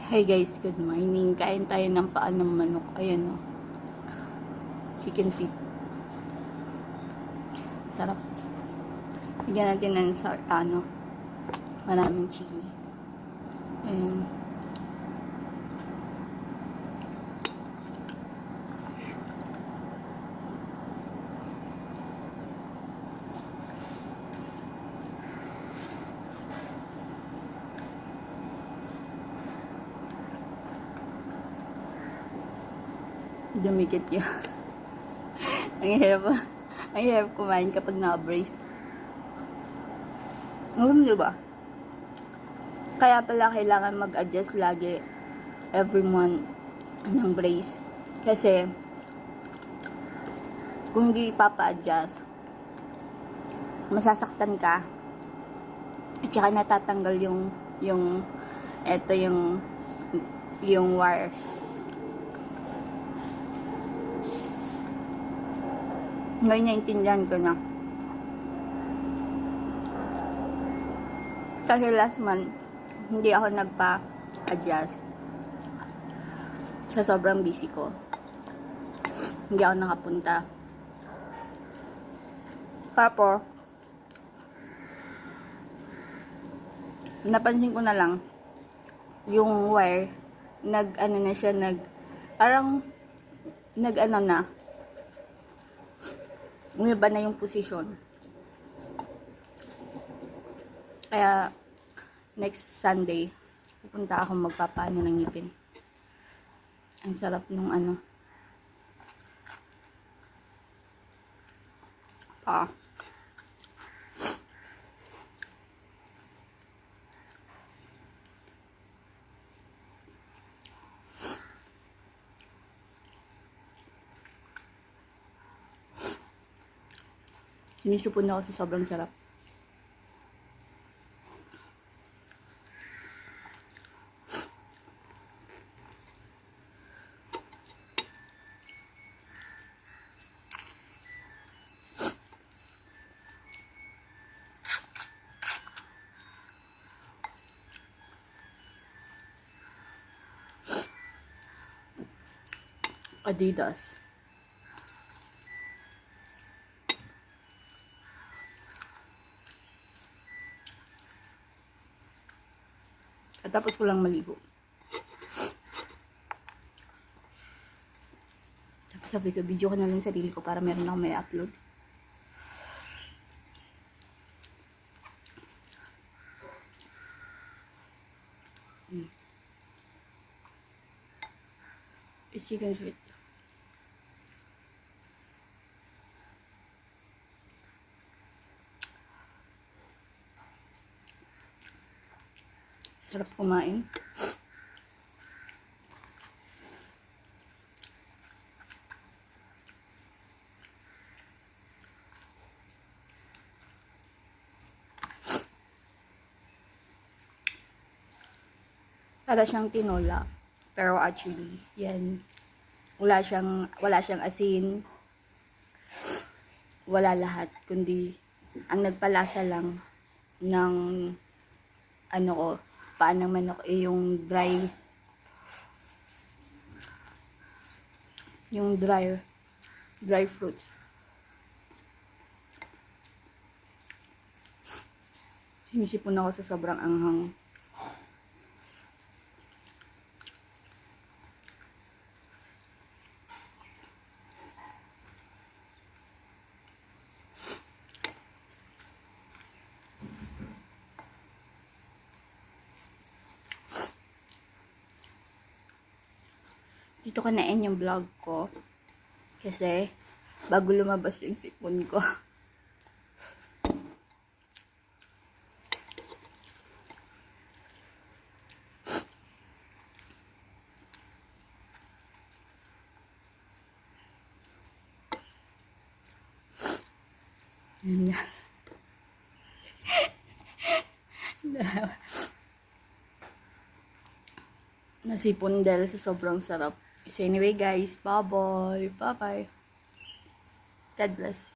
Hi guys, good morning. Kain tayo ng paa ng manok. Ayan o. Chicken feet. Sarap. Bigyan natin ng maraming chili. Ayan. Dumikit yun. Ang hirap kumain kapag na-brace. Diba? Kaya pala kailangan mag-adjust lagi every month ng brace. Kasi kung hindi ipapa-adjust, masasaktan ka. At saka natatanggal yung wire. Ngayon naintindihan ko na. Kasi last month, hindi ako nagpa-adjust. Sa sobrang busy ko. Hindi ako nakapunta. Tapos, napansin ko na lang, yung wire, umiba na yung position. Kaya, next Sunday, pupunta ako magpapaano ng ngipin. Ang sarap nung sinisupon ako sa sobrang sarap. Adidas. At tapos ko lang maligo. Tapos sabi ko, video ko na lang sarili ko para meron ako may upload. It's chicken feet. Sarap kumain. Para siyang tinola. Pero actually, yan. Wala siyang asin. Wala lahat. Kundi, ang nagpalasa lang ng paa ng manok yung dry fruits. Sinisipon ako sa sobrang anghang. Dito ko na-end yung vlog ko. Kasi, bago lumabas yung sipon ko. Yan yan. Nasipon dahil sa sobrang sarap. So anyway guys, bye-bye. Bye-bye. God bless.